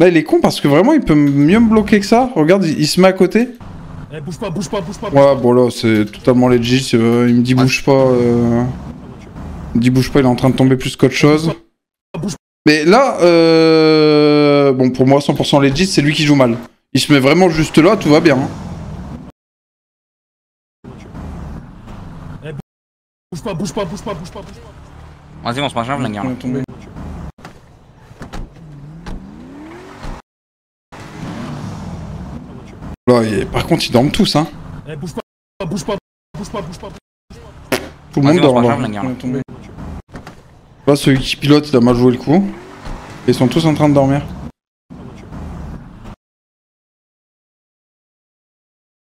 Là, il est con parce que vraiment, il peut mieux me bloquer que ça. Regarde, il se met à côté. Eh, bouge pas, bouge pas, bouge pas. Ouais, bon là, c'est totalement legit. Il me dit bouge pas. Il me dit bouge pas, il est en train de tomber plus qu'autre chose. Mais là, bon, pour moi, 100% legit, c'est lui qui joue mal. Il se met vraiment juste là, tout va bien. Hein. Eh, bouge pas, bouge pas, bouge pas, bouge pas, bouge pas. Vas-y, on se mange un, gars. Là, par contre, ils dorment tous, hein. Eh, bouge pas, bouge pas, bouge pas, bouge pas. Tout le monde dort là. Là, celui qui pilote, il a mal joué le coup. Ils sont tous en train de dormir.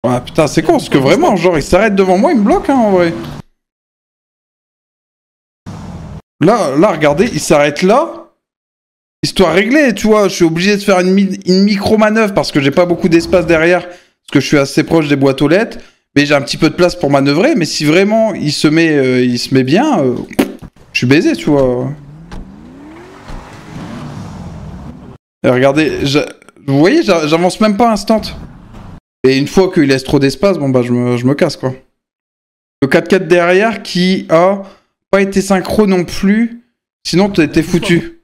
Ah putain, c'est con, parce que vraiment, genre, il s'arrête devant moi, il me bloque, hein, en vrai. Là, regardez, il s'arrête là. Histoire réglée, tu vois, je suis obligé de faire une micro-manœuvre parce que j'ai pas beaucoup d'espace derrière, parce que je suis assez proche des boîtes aux lettres, mais j'ai un petit peu de place pour manœuvrer, mais si vraiment il se met bien, je suis baisé, tu vois. Et regardez, vous voyez, j'avance même pas instant. Et une fois qu'il laisse trop d'espace, bon bah je me casse, quoi. Le 4x4 derrière qui a pas été synchro non plus, sinon t'étais foutu.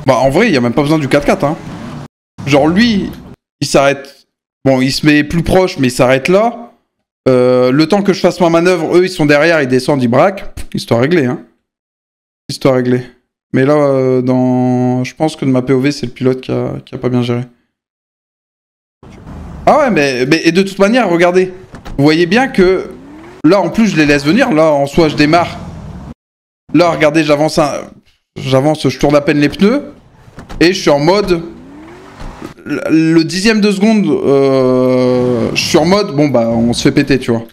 Bah en vrai, il y a même pas besoin du 4x4, hein. Genre lui, il s'arrête... Bon, il se met plus proche, mais il s'arrête là. Le temps que je fasse ma manœuvre, eux, ils sont derrière, ils descendent, ils braquent. Histoire réglée, hein. Histoire réglée. Mais là, je pense que de ma POV, c'est le pilote qui a pas bien géré. Ah ouais, mais et de toute manière, regardez. Vous voyez bien que... Là, en plus, je les laisse venir. Là, en soi, je démarre. Là, regardez, j'avance, je tourne à peine les pneus. Et je suis en mode... Le dixième de seconde, je suis en mode, bon bah, on se fait péter, tu vois.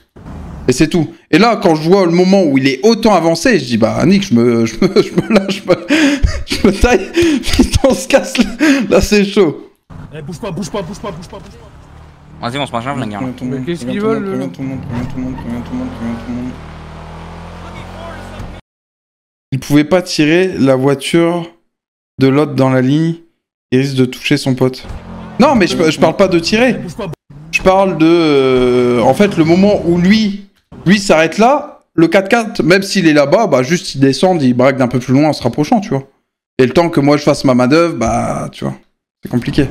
Et c'est tout. Et là, quand je vois le moment où il est autant avancé, je dis, bah, Nick, je me taille. Putain, on se casse, là, c'est chaud. Eh, bouge pas, bouge pas, bouge pas, bouge pas, bouge pas. Vas-y, on se mange un, gars. Mais qu'est-ce qu'ils veulent, Préviens tout le monde. Il pouvait pas tirer la voiture de l'autre dans la ligne. Il risque de toucher son pote. Non, mais je parle pas de tirer. Je parle de... en fait, le moment où lui s'arrête là, le 4x4, même s'il est là-bas, bah juste il descend, il braque d'un peu plus loin en se rapprochant, tu vois. Et le temps que moi je fasse ma manœuvre, bah, tu vois, c'est compliqué.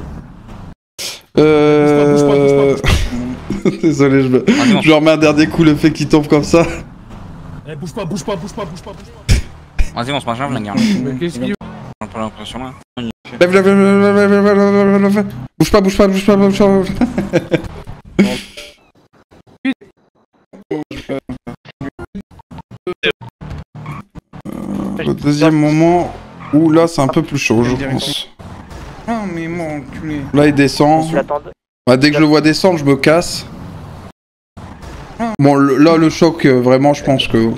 Désolé, je remets un dernier coup le fait qu'il tombe comme ça. Eh, bouge pas, bouge pas, bouge pas, bouge pas. Vas-y, on se mange un, gars. Mais qu'est-ce qu'ils veulent? J'ai un peu l'impression là. Lève. Bouge pas. Le deuxième moment où là c'est un peu plus chaud, je pense. Ah mais mon enculé. Là il descend. Bah, dès que je le vois descendre, je me casse. Bon, là le choc, vraiment, je pense que...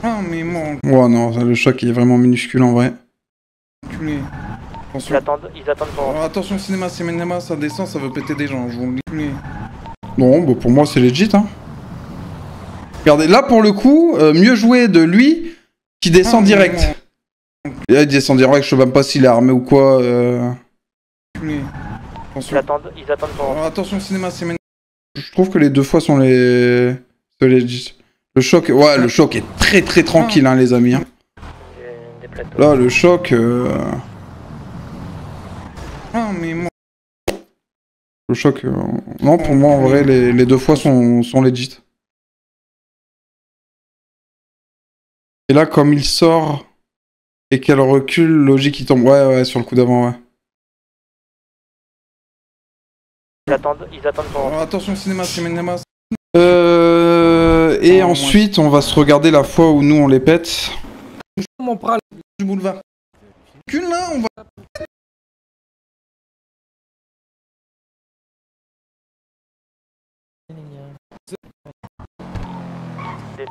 Ah mais mon... Ouais non, le choc il est vraiment minuscule en vrai. Enculé. Attention. Ils attendent pour... Oh, attention cinéma, ça descend, ça veut péter des gens, je vous le dis. Non, bah pour moi c'est legit, hein. Regardez, là pour le coup, mieux joué de lui qui descend direct. Et là, il descend direct, je sais même pas s'il est armé ou quoi. Attention. Ils attendent pour... Oh, attention cinéma. Je trouve que les deux fois sont les legit. Le choc, ouais, le choc est très très tranquille, hein, les amis. Hein. Là, le choc... Ah, mais moi... Le choc... Non, pour moi, en vrai, les deux fois sont legit. Et là, comme il sort et qu'elle recule, logique, il tombe. Ouais, sur le coup d'avant, ouais. Ils attendent pour... Oh, attention, cinéma. Et ensuite, on va se regarder la fois où nous, on les pète. Mon pral du boulevard. Qu'une là, on va...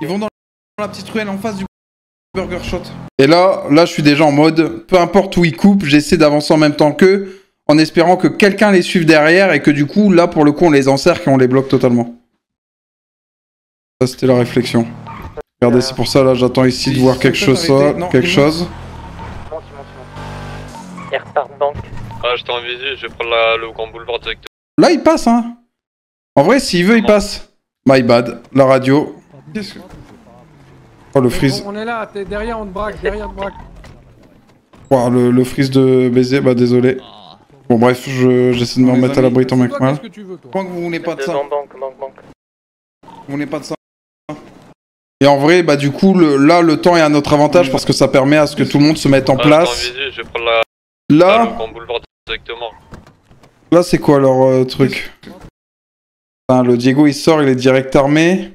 Ils vont dans la petite ruelle en face du Burger Shot. Et là, je suis déjà en mode, peu importe où ils coupent, j'essaie d'avancer en même temps qu'eux, en espérant que quelqu'un les suive derrière et que du coup, là, pour le coup, on les encercle et on les bloque totalement. Ça, c'était la réflexion. Regardez, c'est pour ça, là, j'attends ici de voir quelque chose. Airport Bank. Ah, j'étais en visu, je vais prendre le grand boulevard directement. Là, il passe, hein. En vrai, s'il veut, il passe. My bad. La radio. Qu'est-ce que... Oh, le freeze. On est là, t'es derrière, on te braque, derrière, on te braque. Oh, le freeze de baiser, bah désolé. Bon, bref, j'essaie de me remettre à l'abri tant bien que mal. Qu'est-ce que tu veux, toi? Tant que vous voulez pas de ça. Bank. Vous voulez pas de ça. Et en vrai, bah du coup, là, le temps est à notre avantage parce que ça permet à ce que tout le monde se mette en place. J'étais en visu, je vais prendre Là, le grand boulevard directement. là c'est quoi leur truc? Putain, le Diego, il sort, il est direct armé.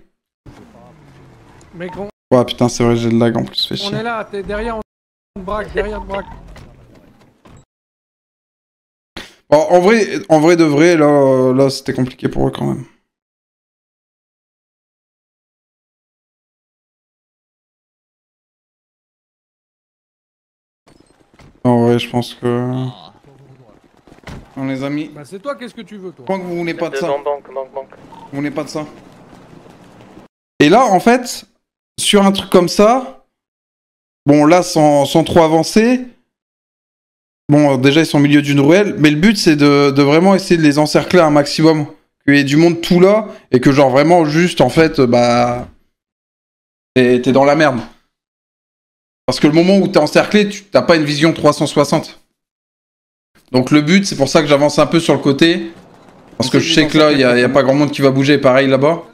Mec, Ouais, putain, c'est vrai, j'ai le lag en plus, fait on chier. est là, t'es derrière, on te braque, derrière, on te braque. Bon, en vrai de vrai, là c'était compliqué pour eux quand même. En vrai, je pense que... Non, les amis, Bah, c'est toi, qu'est-ce que tu veux, toi? tant que vous voulez pas de ça. Bank. Vous voulez pas de ça. Et là, en fait, sur un truc comme ça, bon, là, sans trop avancer, bon, déjà, ils sont au milieu d'une ruelle, mais le but, c'est de vraiment essayer de les encercler un maximum. Qu'il y ait du monde tout là, et que, genre, vraiment, juste, en fait, bah... T'es dans la merde. Parce que le moment où t'es encerclé, t'as pas une vision 360. Donc le but, c'est pour ça que j'avance un peu sur le côté. Parce que je sais que là, il y a pas grand monde qui va bouger, pareil là-bas.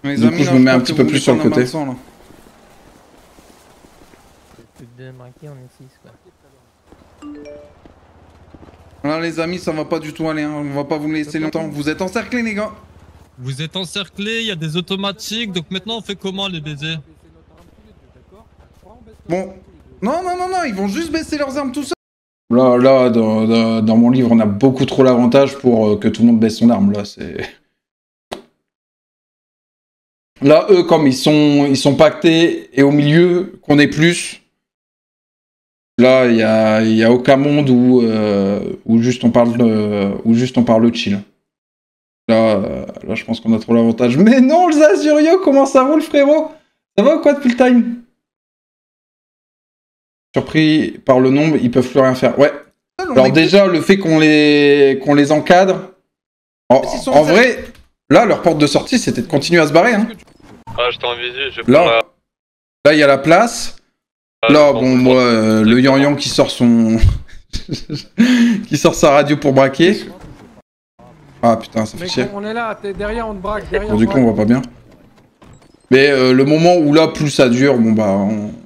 Du coup, je me mets un petit peu plus sur le côté. Voilà les amis, ça va pas du tout aller, hein. On va pas vous laisser longtemps. Vous êtes encerclés les gars. Vous êtes encerclés, il y a des automatiques, donc maintenant on fait comment les baisers? Bon. Non, ils vont juste baisser leurs armes tout seuls. Là, dans mon livre, on a beaucoup trop l'avantage pour que tout le monde baisse son arme. Là, c'est... Là, eux, comme ils sont pactés et au milieu, qu'on est plus... Là, il y a aucun monde où juste on parle chill. Là, je pense qu'on a trop l'avantage. Mais non, le Zazurio, comment ça roule, frérot? Ça va ou quoi depuis le time? Surpris par le nombre, ils peuvent plus rien faire. Ouais. Alors déjà, le fait qu'on les encadre... En vrai, là, leur porte de sortie, c'était de continuer à se barrer. Hein. Ah, j'étais en visu, je vais prendre Là, il y a la place. Là, bon, moi, le Yan qui sort son... qui sort sa radio pour braquer. Ah putain, ça fait chier. On est là, t'es derrière, on te braque, derrière. Bon, du coup, on voit pas bien. Mais le moment où là, plus ça dure, bon bah,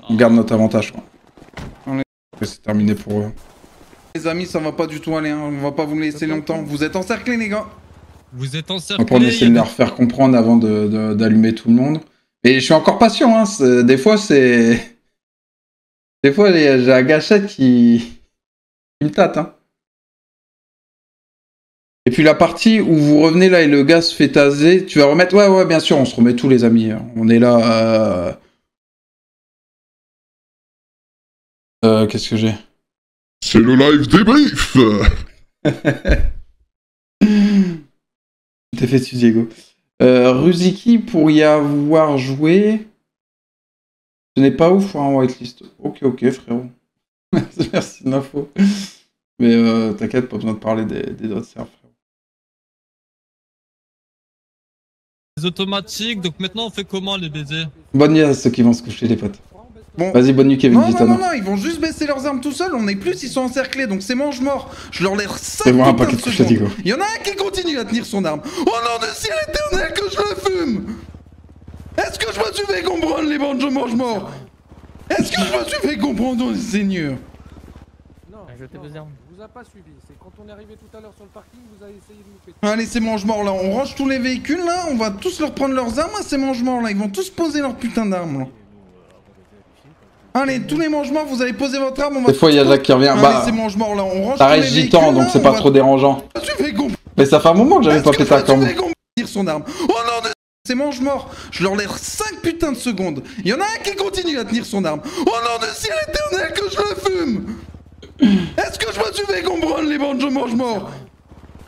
on garde notre avantage. Quoi. C'est terminé pour eux. Les amis, ça va pas du tout aller, hein. On va pas vous laisser longtemps. Vous êtes encerclés, les gars. Vous êtes encerclés. Après, on essaie de leur faire comprendre avant d'allumer tout le monde. Et je suis encore patient, hein. Des fois, c'est... Des fois, j'ai la gâchette qui me tâte, hein. Et puis la partie où vous revenez là et le gars se fait taser, tu vas remettre... Ouais, bien sûr, on se remet tous les amis. On est là... qu'est-ce que j'ai? C'est le live débrief. T'es fait dessus, Diego. Ruziki, pour y avoir joué... Ce n'est pas ouf pour un whitelist. Ok, frérot. Merci de l'info. Mais t'inquiète, pas besoin de parler des autres serveurs. Les automatiques, donc maintenant on fait comment les baisers? Bonne nuit à ceux qui vont se coucher, les potes. Bon. Vas-y, bonne nuit, Kevin Gitano. Non, ils vont juste baisser leurs armes tout seuls. On est plus, ils sont encerclés, donc c'est mange-mort. Je leur laisse 5 C'est moi un paquet de coucher, Diego. Il y en a un qui continue à tenir son arme. Oh non, de ciel éternel que je le fume. Est-ce que je me suis fait comprendre, les bandes, je mange mort? Est-ce que je me suis fait comprendre, Seigneur? Non, vous a pas suivi. C'est quand on est arrivé tout à l'heure sur le parking, vous avez essayé de nous péter. Allez, c'est mange-mort là. On range tous les véhicules là. On va tous leur prendre leurs armes à ces mange-morts là. Ils vont tous poser leur putain d'armes là. Allez, tous les mange-morts, vous allez poser votre arme. Des fois, il y a Jacques qui revient. Allez, c'est mange-mort là. On range tous les véhicules. Ça reste gitan, donc c'est pas trop dérangeant. Mais ça fait un moment que j'avais pas pété un camp. Son arme. Oh non, c'est mange-mort. Je leur laisse 5 putains de secondes. Il y en a un qui continue à tenir son arme. Oh non, de ciel éternel que je le fume. Est-ce que je me suis fait comprendre, les bandes, je mange mort?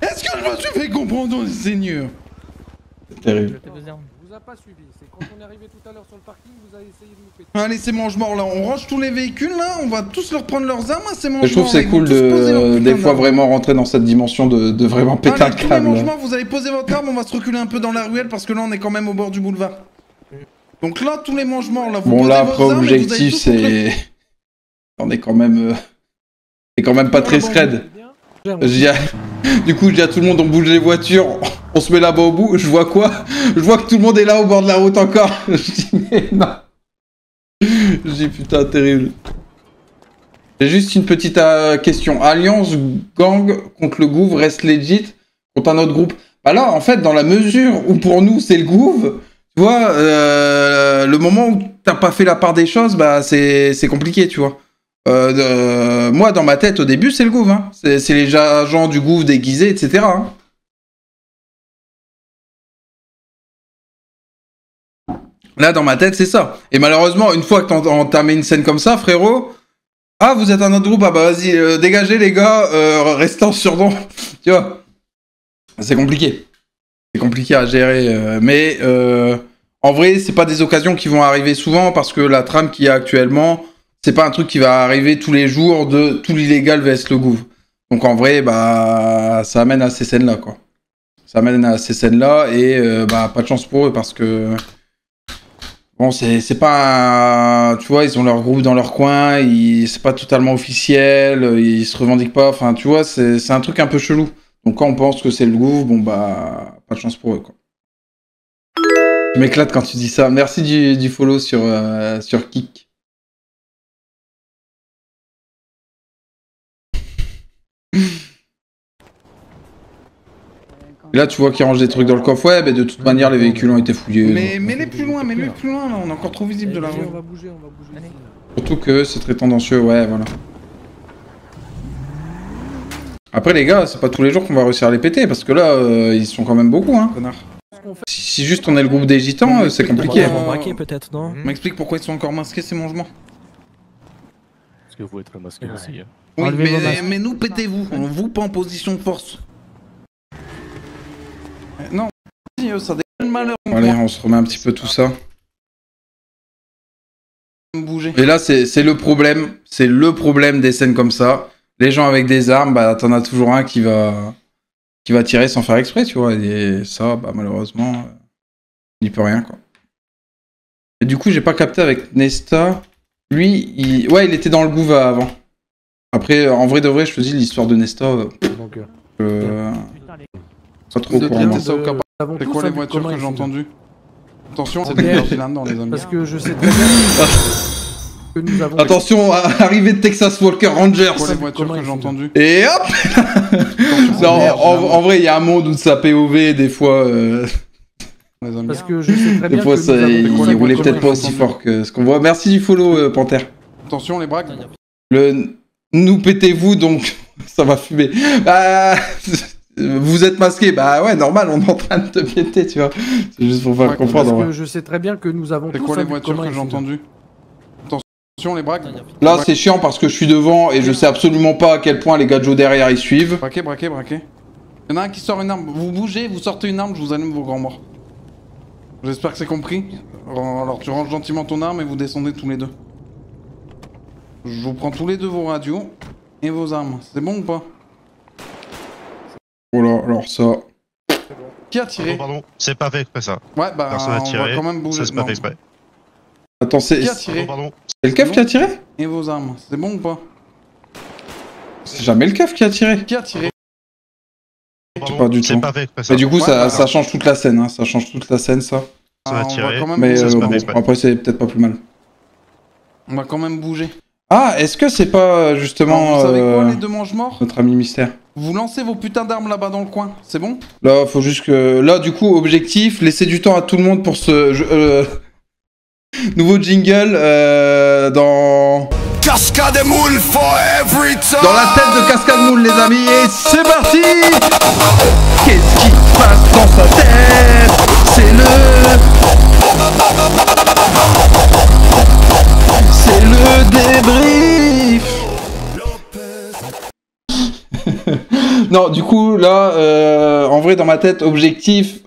Est-ce que je me suis fait comprendre, Seigneur? C'est terrible. Vous vous a pas suivi. C'est quand on est arrivé tout à l'heure sur le parking, vous avez essayé de nous péter. Allez, ces mange-morts là, on range tous les véhicules là, on va tous leur prendre leurs armes à ces mange-morts. Je trouve que c'est cool de des fois vraiment rentrer dans cette dimension de vraiment péter un tous les câble. mange-morts, vous allez poser votre arme, on va se reculer un peu dans la ruelle parce que là on est quand même au bord du boulevard. Donc là, tous les mange-morts là, vous Bon posez là vos après armes et vous allez objectif tous rentrer. c'est... On est quand même... C'est quand même pas très scred. Du coup, je dis à tout le monde, on bouge les voitures, on se met là-bas au bout. Je vois quoi? Je vois que tout le monde est là au bord de la route encore. Je dis, mais non. Je dis, putain, terrible. J'ai juste une petite question. Alliance gang contre le Gouv reste legit contre un autre groupe. Bah là, en fait, dans la mesure où pour nous, c'est le Gouv, tu vois, le moment où t'as pas fait la part des choses, bah c'est compliqué, tu vois. Moi, dans ma tête, au début, c'est le Gouv. Hein. C'est les agents du Gouv déguisés, etc. Hein. Là, dans ma tête, c'est ça. Et malheureusement, une fois que t'as mis une scène comme ça, frérot... Ah, vous êtes un autre groupe, ah bah vas-y, dégagez les gars, restez en surnom. Tu vois. C'est compliqué. C'est compliqué à gérer. Mais en vrai, c'est pas des occasions qui vont arriver souvent parce que la trame qu'il y a actuellement... C'est pas un truc qui va arriver tous les jours de tout l'illégal vs le Gouv. Donc en vrai, bah, ça amène à ces scènes-là, quoi. Ça amène à ces scènes-là et bah, pas de chance pour eux parce que... Bon, c'est pas un... Tu vois, ils ont leur groupe dans leur coin, c'est pas totalement officiel, ils se revendiquent pas, enfin, tu vois, c'est un truc un peu chelou. Donc quand on pense que c'est le Gouv, bon bah, pas de chance pour eux, quoi. Tu m'éclates quand tu dis ça. Merci du follow sur Kik. Et là, tu vois qu'ils rangent des trucs dans le coffre. Ouais, mais de toute manière, les véhicules ont été fouillés. Mais mets-les plus loin, mets-les plus loin, là, on est encore trop visible de la rue. On va bouger ici. Surtout que c'est très tendancieux, ouais, voilà. Après, les gars, c'est pas tous les jours qu'on va réussir à les péter, parce que là, ils sont quand même beaucoup, hein, connard. Si juste on est le groupe des gitans, c'est compliqué. On va braquer peut-être, non? M'explique pourquoi ils sont encore masqués, ces mangements. Parce que vous êtes masqué aussi. Oui, mais nous, pétez-vous, vous pas en position de force. Non, ça déconne le malheur. Allez, on se remet un petit peu tout ça. Bouger. Et là, c'est le problème des scènes comme ça. Les gens avec des armes, bah t'en as toujours un qui va tirer sans faire exprès, tu vois. Et ça, bah malheureusement, il n'y peut rien, quoi. Et du coup, j'ai pas capté avec Nesta. Lui, il était dans le Gouv avant. Après, en vrai de vrai, je te dis l'histoire de Nesta. Pas trop au courant. C'est quoi les voitures que j'ai entendues? Attention, c'est des Vigilants dans les amis. Parce que je sais très bien que nous avons... Attention, arrivée de Texas Walker Rangers. C'est quoi les voitures que j'ai entendues? Et hop. Non, en vrai, il y a un monde où ça POV, des fois... Parce que je sais très bien des fois, il roulait peut-être pas aussi fort que ce qu'on voit. Merci du follow, Panther. Attention, les braques. Nous pétez-vous, donc ça va fumer. Bah... Vous êtes masqué, bah ouais, normal, on est en train de te péter, tu vois. C'est juste pour faire comprendre. Parce que je sais très bien que nous avons... C'est quoi les voitures que j'ai entendues? Attention, les braques. Là, c'est chiant parce que je suis devant et je sais absolument pas à quel point les gadgets derrière ils suivent. Braquez. Il y en a un qui sort une arme. Vous bougez, vous sortez une arme, je vous allume vos grands morts. J'espère que c'est compris. Alors tu ranges gentiment ton arme et vous descendez tous les deux. Je vous prends tous les deux vos radios et vos armes. C'est bon ou pas? Voilà, alors ça... Qui a tiré? Pardon, c'est pas fait exprès ça. Ouais, bah personne a tiré, on va quand même bouger. ça c'est pas fait exprès. Attends, c'est... Qui a tiré? C'est le keuf qui a tiré? Et vos armes, c'est bon ou pas? C'est jamais le keuf qui a tiré. Qui a tiré? Pas du tout. Pas fait exprès ça. Mais du coup, ça change toute la scène, hein. Ça change toute la scène, ça. Ça va tirer, mais bon, après c'est peut-être pas plus mal. On va quand même bouger. Ah, est-ce que c'est pas justement... vous savez quoi, les deux mange-morts? Notre ami mystère. Vous lancez vos putains d'armes là-bas dans le coin, c'est bon? Là, faut juste que... Là, du coup, objectif, laisser du temps à tout le monde pour ce... Nouveau jingle dans... Cascade moule for every time. Dans la tête de Cascade Moule, les amis, et c'est parti. Qu'est-ce qui se passe dans sa tête? C'est le débrief. Non, du coup, là, en vrai, dans ma tête, objectif,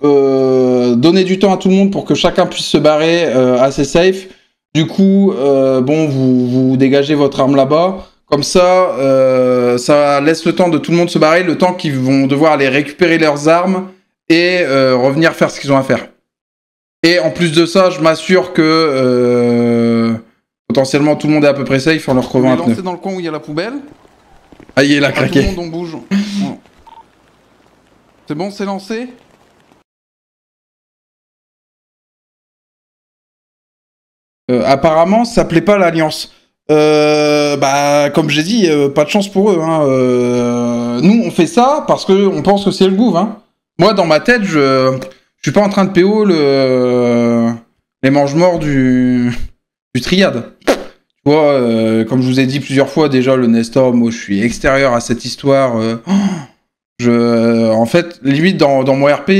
donner du temps à tout le monde pour que chacun puisse se barrer assez safe. Du coup, bon, vous dégagez votre arme là-bas. Comme ça, ça laisse le temps de tout le monde se barrer, le temps qu'ils vont devoir aller récupérer leurs armes et revenir faire ce qu'ils ont à faire. Et en plus de ça, je m'assure que potentiellement tout le monde est à peu près safe en leur crevant un pneu. Lancez dans le coin où il y a la poubelle. Ah, il est là, craqué. Tout le monde, on bouge. C'est bon, c'est lancé. Apparemment, ça plaît pas l'Alliance. Bah, comme j'ai dit, pas de chance pour eux. Hein. Nous, on fait ça parce qu'on pense que c'est le gouv. Hein. Moi, dans ma tête, je suis pas en train de PO les mange-morts du triade. Tu vois, comme je vous ai dit plusieurs fois déjà, le Nestor, moi, je suis extérieur à cette histoire. En fait, limite, dans mon RP,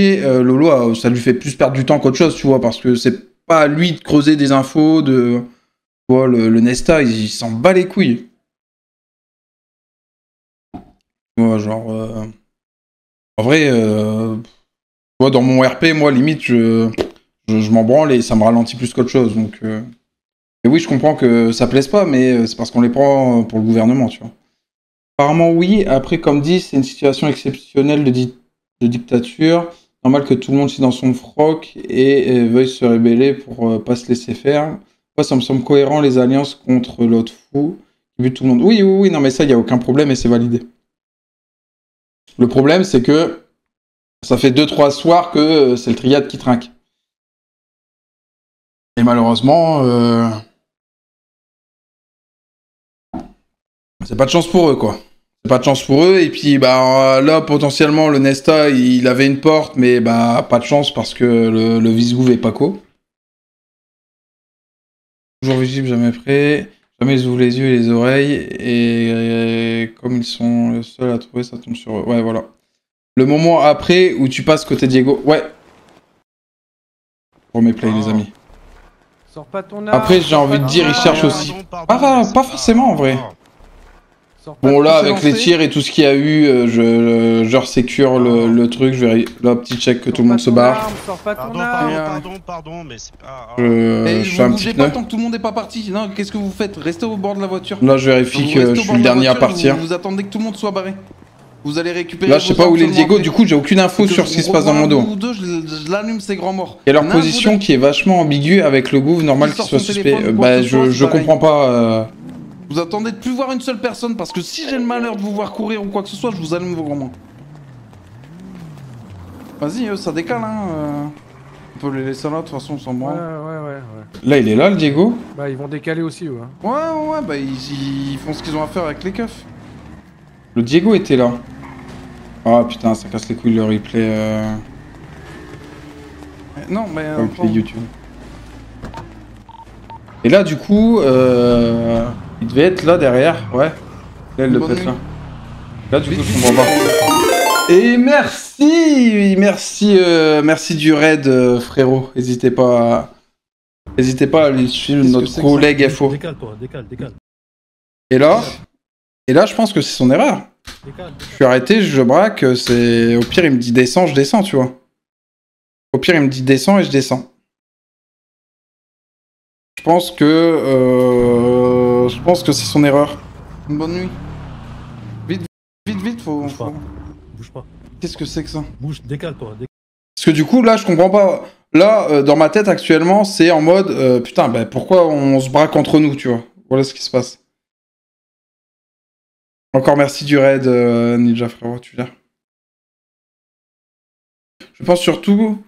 Lolo, ça lui fait plus perdre du temps qu'autre chose, tu vois, parce que c'est pas à lui de creuser des infos, tu vois, le Nesta, il s'en bat les couilles. Tu vois, genre... En vrai, tu vois, dans mon RP, moi, limite, je m'en branle et ça me ralentit plus qu'autre chose, donc... Et oui, je comprends que ça plaise pas, mais c'est parce qu'on les prend pour le gouvernement, tu vois. Apparemment, oui. Après, comme dit, c'est une situation exceptionnelle de dictature. Normal que tout le monde soit dans son froc et veuille se rébeller pour pas se laisser faire. Moi, ça me semble cohérent, les alliances contre l'autre fou qui bute tout le monde. Oui, non, mais ça, il n'y a aucun problème et c'est validé. Le problème, c'est que ça fait 2-3 soirs que c'est le triade qui trinque. Et malheureusement, c'est pas de chance pour eux, quoi. C'est pas de chance pour eux. Et puis, bah, là, potentiellement, le Nesta, il avait une porte, mais bah, pas de chance parce que le vice-gouv est Paco. Toujours visible, jamais prêt. Jamais ils ouvrent les yeux et les oreilles. Et comme ils sont les seuls à trouver, ça tombe sur eux. Ouais, voilà. Le moment après où tu passes côté Diego. Ouais. Pour mes plays, les amis. Sors pas ton arme. Après, j'ai envie de dire, ils cherchent aussi. Pas forcément, en vrai. Bon, là, avec les tirs et tout ce qu'il y a eu, je resécure le truc, je vais là, petit check que tout le monde se barre. Pardon, mais c'est pas... Je fais un petit pneu. Tant que tout le monde n'est pas parti. Non, qu'est-ce que vous faites? Restez au bord de la voiture. Là, je vérifie que je suis le dernier à partir. Vous attendez que tout le monde soit barré. Vous allez récupérer... Là, je sais pas où il est le Diego, du coup, j'ai aucune info sur ce qui se passe dans mon dos. Je l'allume, c'est grand mort. Et leur position qui est vachement ambiguë avec le gouv, normal qu'il soit suspect. Bah, je comprends pas... Vous attendez de plus voir une seule personne parce que si j'ai le malheur de vous voir courir ou quoi que ce soit, je vous allume vos grands mains. Vas-y, ça décale, hein. On peut les laisser là, de toute façon, on s'en branle. Ouais. Là, il est là, le Diego? Bah, ils vont décaler aussi, ouais. Ouais, bah, ils font ce qu'ils ont à faire avec les keufs. Le Diego était là. Ah, putain, ça casse les couilles le replay. Non, mais... Le replay YouTube. Et là, du coup, il devait être là derrière, ouais. Là, il devait être là. Là, du coup, je comprends pas. Et merci du raid, frérot. N'hésitez pas à aller suivre notre collègue FO. Décale-toi. Et là, je pense que c'est son erreur. Je suis arrêté, je braque, c'est... Au pire, il me dit descends, je descends, tu vois. Au pire, il me dit descends et je descends. Je pense que c'est son erreur. Une bonne nuit. Vite, faut... Bouge pas. Qu'est-ce que c'est que ça? Bouge, décale-toi. Parce que du coup, là, je comprends pas. Là, dans ma tête, actuellement, c'est en mode... putain, bah, pourquoi on se braque entre nous, tu vois? Voilà ce qui se passe. Encore merci du raid, Ninja, frérot, tu viens. Je pense surtout...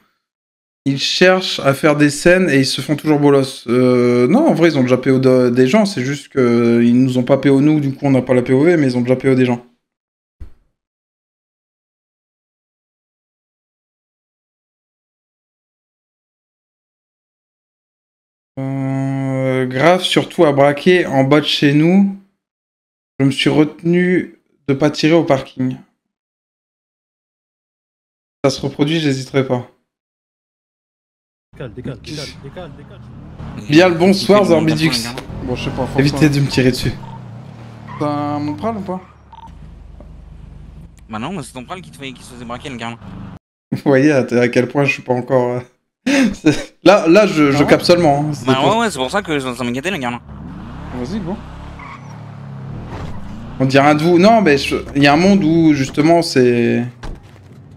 Ils cherchent à faire des scènes et ils se font toujours bolos. Non, en vrai, ils ont déjà PO des gens, c'est juste qu'ils nous ont pas PO nous, du coup on n'a pas la POV, mais ils ont déjà PO des gens. Grave, surtout à braquer en bas de chez nous. Je me suis retenu de pas tirer au parking. Ça se reproduit, j'hésiterai pas. Décale. Bien le bonsoir, Zorbidux. Bon, je sais pas. Évitez de me tirer dessus. T'as mon pral ou pas? Bah non, c'est ton pral qui se faisait braquer, le gars. Vous voyez à quel point je suis pas encore... là, je capte seulement. Hein. Bah ouais, c'est pour ça que ça m'inquiétait, les gars. Vas-y, bon. On dit rien de vous. Non, mais il y a un monde où, justement, c'est...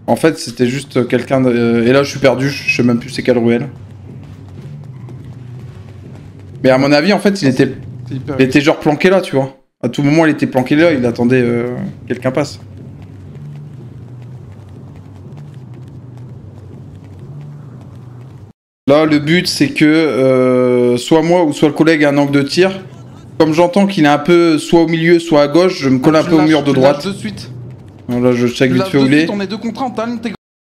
En fait, c'était juste quelqu'un de... Et là, je suis perdu, je sais même plus c'est quelle ruelle. Mais à mon avis, en fait, il était genre planqué là, tu vois. À tout moment, il était planqué là, il attendait quelqu'un passe. Là, le but, c'est que soit moi ou soit le collègue a un angle de tir. Comme j'entends qu'il est un peu soit au milieu, soit à gauche, je me colle un peu au mur de droite. De suite. Là, je check vite fait où il est. On est 2 contre 1, t'as tes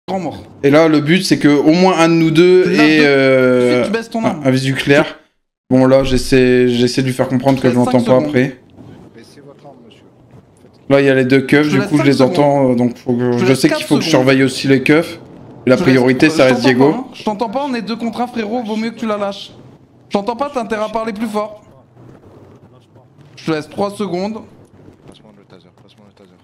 grands morts. Et là, le but, c'est que au moins un de nous deux ait un visu clair. Bon, là, j'essaie de lui faire comprendre que je l'entends pas après. Là, il y a les deux keufs, du coup, je les entends. Donc, je sais qu'il faut que je surveille aussi les keufs. Et la priorité, ça reste Diego. Je t'entends pas, on est 2 contre 1, frérot, vaut mieux que tu la lâches. Je t'entends pas, t'as intérêt à parler plus fort. Je te laisse 3 secondes. Passe-moi le taser, passe-moi le taser.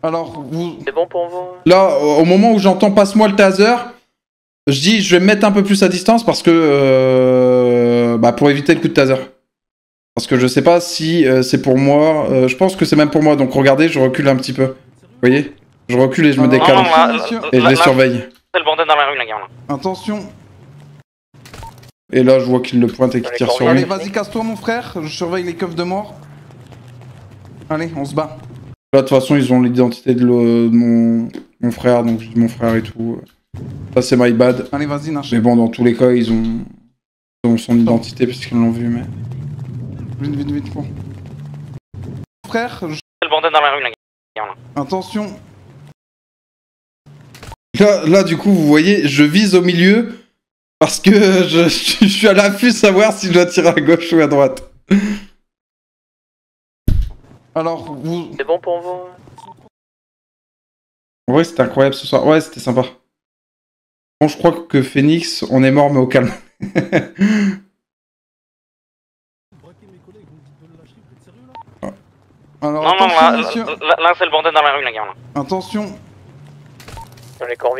Alors, vous... C'est bon pour vous? Là, au moment où j'entends passe-moi le taser, je dis je vais me mettre un peu plus à distance parce que... bah, pour éviter le coup de taser. Parce que je sais pas si c'est pour moi. Je pense que c'est même pour moi, donc regardez, je recule un petit peu. Vous voyez? Je recule et je me décale. Et je les surveille. C'est le bordel dans la rue, les gars. Attention. Et là, je vois qu'il le pointe et qu'il tire sur lui. Allez, vas-y, casse-toi, mon frère. Je surveille les keufs de mort. Allez, on se bat. Là, de toute façon, ils ont l'identité de mon frère, donc je dis mon frère et tout. Ça, c'est my bad. Allez, vas-y, Nash. Mais bon, dans tous les cas, ils ont son identité puisqu'ils l'ont vu, mais... Vite, bon. Frère, C'est le bordel dans la rue, les gars. Attention. Là, du coup, vous voyez, je vise au milieu parce que je suis à l'affût de savoir si je dois tirer à gauche ou à droite. Alors, vous... C'est bon pour vous? En vrai, c'était incroyable ce soir. Ouais, c'était sympa. Bon, je crois que Phoenix, on est mort, mais au calme. Alors, non, attention, là, c'est le bordel dans la rue, les gars. Attention.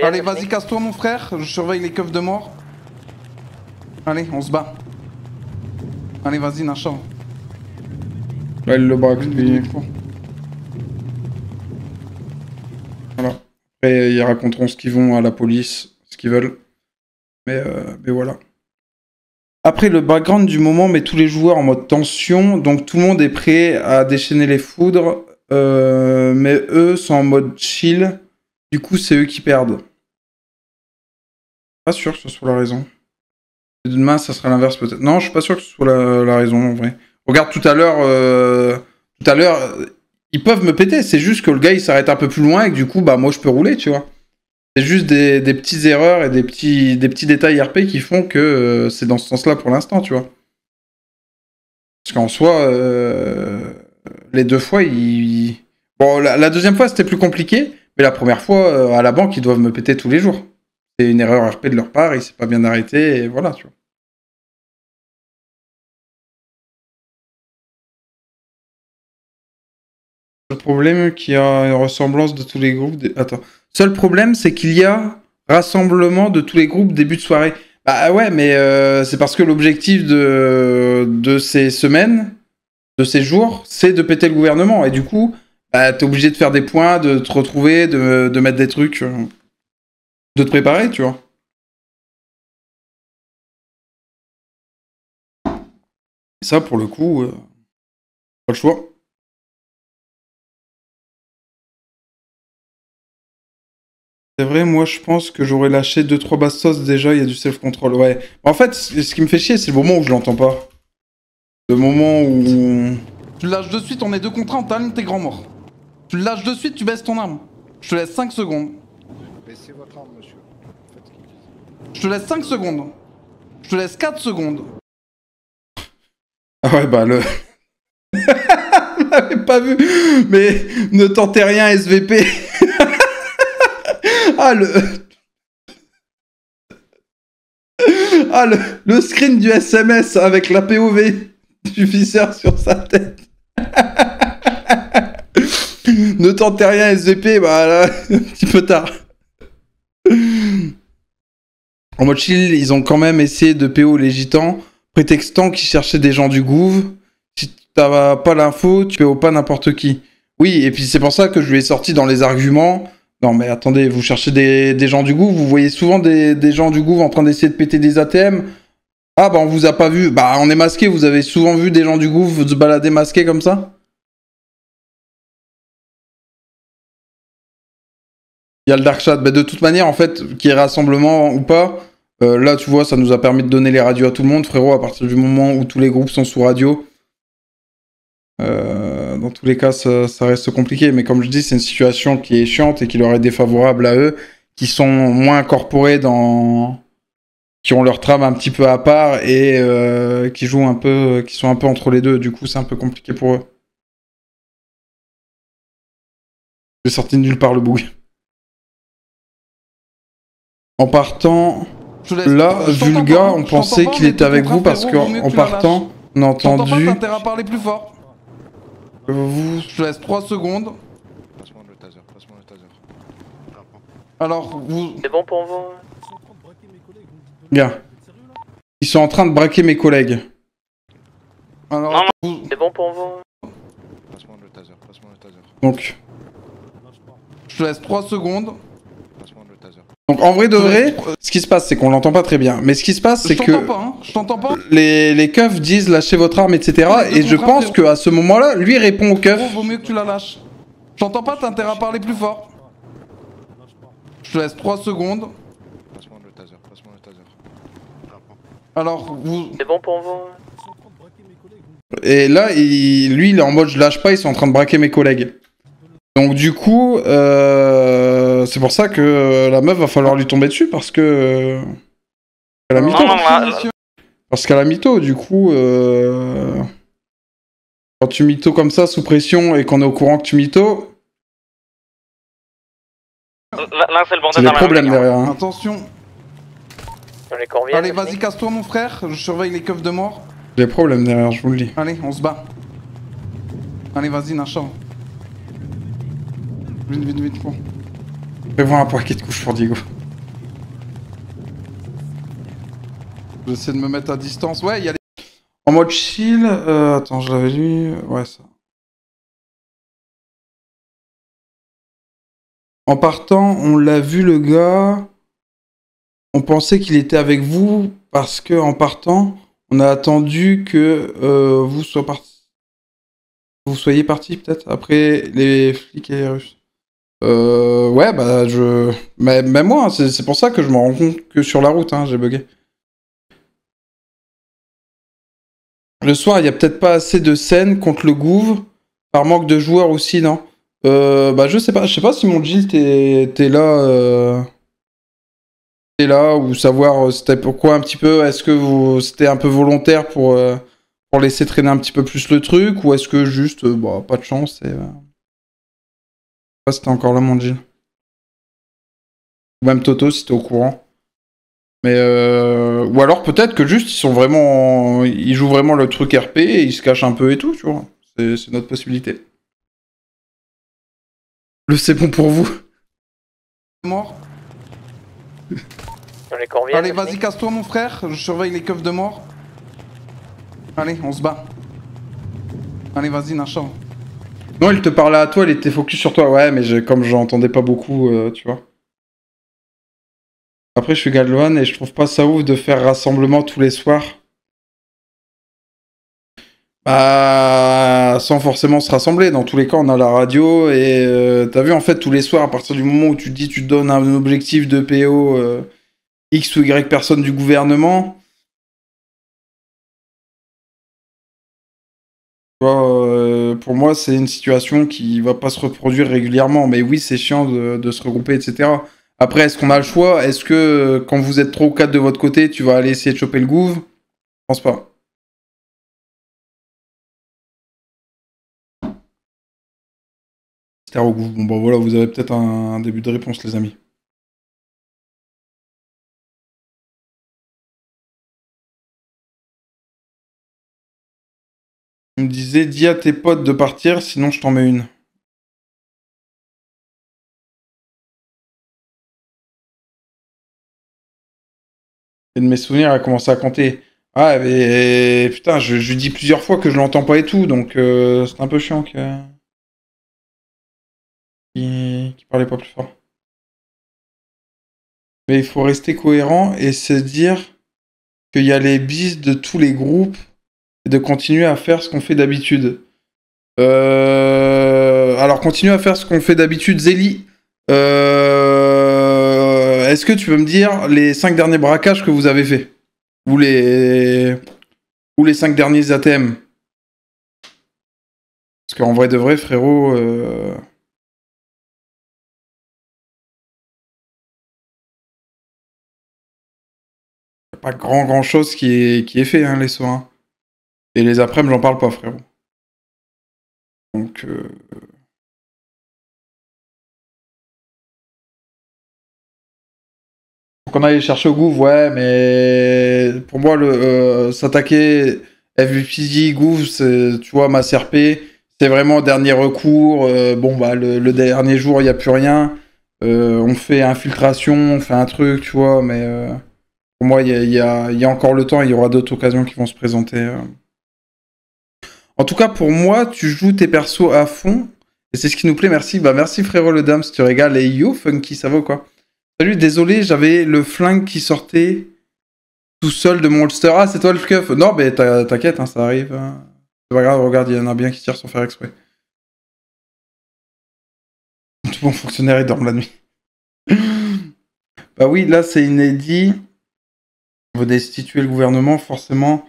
Allez, vas-y, casse-toi, mon frère. Je surveille les keufs de mort. Allez, on se bat. Allez, vas-y, Nacha. Là, il le braque, lui. Voilà. Après, ils raconteront ce qu'ils vont à la police, ce qu'ils veulent. Mais voilà. Après, le background du moment met tous les joueurs en mode tension, donc tout le monde est prêt à déchaîner les foudres, mais eux sont en mode chill, du coup c'est eux qui perdent. Pas sûr que ce soit la raison. Demain, ça sera l'inverse peut-être. Non, je suis pas sûr que ce soit la raison en vrai. Regarde tout à l'heure, ils peuvent me péter, c'est juste que le gars il s'arrête un peu plus loin et que du coup, bah moi je peux rouler, tu vois. C'est juste des petites erreurs et des petits détails RP qui font que c'est dans ce sens-là pour l'instant, tu vois. Parce qu'en soi, les deux fois, Bon, la deuxième fois, c'était plus compliqué, mais la première fois, à la banque, ils doivent me péter tous les jours. C'est une erreur RP de leur part, il s'est pas bien arrêté, et voilà, tu vois. Le problème qu'il y a une ressemblance de tous les groupes... Attends. Seul problème, c'est qu'il y a rassemblement de tous les groupes début de soirée. Bah ouais, mais c'est parce que l'objectif de ces semaines, de ces jours, c'est de péter le gouvernement. Et du coup, bah, t'es obligé de faire des points, de te retrouver, de mettre des trucs, de te préparer, tu vois. Et ça, pour le coup, pas le choix. C'est vrai, moi je pense que j'aurais lâché 2-3 bastos déjà, il y a du self-control, ouais. En fait, ce qui me fait chier, c'est le moment où je l'entends pas. Le moment où... Tu lâches de suite, on est 2 contre 1, t'as tes grands morts. Tu lâches de suite, tu baisses ton arme. Je te laisse 5 secondes. Baissez votre arme, monsieur. Je te laisse 5 secondes. Je te laisse 4 secondes. Ah ouais, bah le... Je l'avais pas vu, mais ne tentez rien SVP. Ah le screen du SMS avec la POV du viseur sur sa tête. Ne tentez rien SVP, bah là, un petit peu tard. En mode chill, ils ont quand même essayé de PO les gitans, prétextant qu'ils cherchaient des gens du gouv. Si t'as pas l'info, tu PO pas n'importe qui. Oui, et puis c'est pour ça que je lui ai sorti dans les arguments. Non mais attendez, vous cherchez des gens du gouv, vous voyez souvent des gens du gouv en train d'essayer de péter des ATM. Ah bah on vous a pas vu, bah on est masqué, vous avez souvent vu des gens du gouv se balader masqués comme ça? Il y a le dark chat, bah de toute manière en fait, qu'il y ait rassemblement ou pas, là tu vois ça nous a permis de donner les radios à tout le monde, frérot, à partir du moment où tous les groupes sont sous radio. Dans tous les cas ça reste compliqué, mais comme je dis c'est une situation qui est chiante et qui leur est défavorable à eux, qui sont moins incorporés dans... qui ont leur trame un petit peu à part et qui jouent un peu, qui sont un peu entre les deux, du coup c'est un peu compliqué pour eux. J'ai sorti de nulle part le bug. En partant, là, vu le gars, on pensait qu'il était avec vous parce qu'en partant, on a entendu... T'as intérêt à parler plus fort. Je te laisse 3 secondes. Passe-moi le taser, passe-moi le taser. Alors, vous... C'est bon pour vous? Gars, ils sont en train de braquer mes collègues. Alors, C'est bon pour vous? Passe-moi le taser, passe-moi le taser. Donc... je te laisse 3 secondes. Passe-moi le taser. Donc en vrai de vrai, ce qui se passe c'est qu'on l'entend pas très bien. Mais ce qui se passe c'est que... Je t'entends pas. Les keufs disent lâchez votre arme, etc. Et je pense qu'à ce moment-là, lui répond aux keufs. Vaut mieux que tu la lâches. Je t'entends pas, t'as intérêt à parler plus fort. Je te laisse 3 secondes. Passe-moi le taser, passe-moi le taser. Alors, vous... C'est bon pour vous? Et là, lui il est en mode je lâche pas, ils sont en train de braquer mes collègues. Donc du coup, c'est pour ça que la meuf va falloir lui tomber dessus parce que... elle a mytho. Parce qu'elle a mytho, du coup... Quand tu mytho comme ça, sous pression, et qu'on est au courant que tu mytho... Là, c'est le bordel c'est des dans la rue, problèmes les gars. derrière. Hein. Attention. Allez, vas-y, casse-toi mon frère, je surveille les keufs de mort. Des problèmes derrière, je vous le dis. Allez, on se bat. Allez, vas-y, Nacha. Vite, vite, vite, quoi. Prévois un paquet de couches pour Diego. J'essaie de me mettre à distance. Ouais, il y a les... En mode chill... attends, je l'avais lu... Ouais, ça... En partant, on l'a vu le gars... On pensait qu'il était avec vous parce que en partant, on a attendu que vous soyez partis peut-être après les flics et les Russes. Ouais, bah je... Mais même moi, c'est pour ça que je me rends compte que sur la route, hein, j'ai bugué. Le soir, il y a peut-être pas assez de scènes contre le gouv, par manque de joueurs aussi, non? Bah je sais pas si mon Jill t'es là... T'es là, ou savoir c'était pourquoi un petit peu, est-ce que c'était un peu volontaire pour laisser traîner un petit peu plus le truc, ou est-ce que juste, bah pas de chance, et... pas c'était encore là mon Jill. Ou même Toto si t'es au courant. Mais ou alors peut-être que juste ils jouent vraiment le truc RP et ils se cachent un peu et tout, tu vois. C'est notre possibilité. C'est bon pour vous. Mort. Allez, vas-y, casse-toi mon frère, je surveille les keufs de mort. Allez, on se bat. Allez, vas-y, Nacha. Non, il te parlait à toi, il était focus sur toi. Ouais, mais comme j'entendais pas beaucoup, tu vois. Après, je suis Galvan et je trouve pas ça ouf de faire rassemblement tous les soirs. Bah, sans forcément se rassembler. Dans tous les cas, on a la radio et t'as vu, en fait, tous les soirs, à partir du moment où tu te dis, tu te donnes un objectif de PO X ou Y personne du gouvernement. Tu vois, pour moi, c'est une situation qui va pas se reproduire régulièrement. Mais oui, c'est chiant de se regrouper, etc. Après, est-ce qu'on a le choix? Est-ce que quand vous êtes 3 ou 4 de votre côté, tu vas aller essayer de choper le gouv? Je pense pas. Au gouv. Bon bah voilà, vous avez peut-être un début de réponse, les amis. Il me disait, dis à tes potes de partir, sinon je t'en mets une. Et de mes souvenirs, elle a commencé à compter. Ah, mais putain, je lui dis plusieurs fois que je l'entends pas et tout, donc c'est un peu chiant qu'il parlait pas plus fort. Mais il faut rester cohérent et se dire qu'il y a les bis de tous les groupes et de continuer à faire ce qu'on fait d'habitude. Alors, continuer à faire ce qu'on fait d'habitude, Zélie. Est-ce que tu peux me dire les 5 derniers braquages que vous avez fait? Ou les 5 derniers ATM? Parce qu'en vrai de vrai, frérot... pas grand chose qui est fait, hein, les soins. Et les après-midi, j'en parle pas, frérot. Donc... Faut qu'on aille chercher au gouv, ouais, mais... Pour moi, s'attaquer FVPD, gouv, tu vois, ma CRP, c'est vraiment dernier recours. Bon, bah, le dernier jour, il n'y a plus rien. On fait infiltration, on fait un truc, tu vois, mais... Pour moi, il y a encore le temps, il y aura d'autres occasions qui vont se présenter. En tout cas, pour moi, tu joues tes persos à fond, et c'est ce qui nous plaît, merci. Bah merci frérot le dame, si tu régales. Et yo, Funky, ça va ou quoi? Salut, désolé, j'avais le flingue qui sortait tout seul de mon holster. Ah, c'est toi le keuf? Non, mais t'inquiète, hein, ça arrive. C'est pas grave, regarde, il y en a bien qui tirent sans faire exprès. Tout bon fonctionnaire, il dort la nuit. Bah oui, là, c'est inédit. On veut destituer le gouvernement, forcément,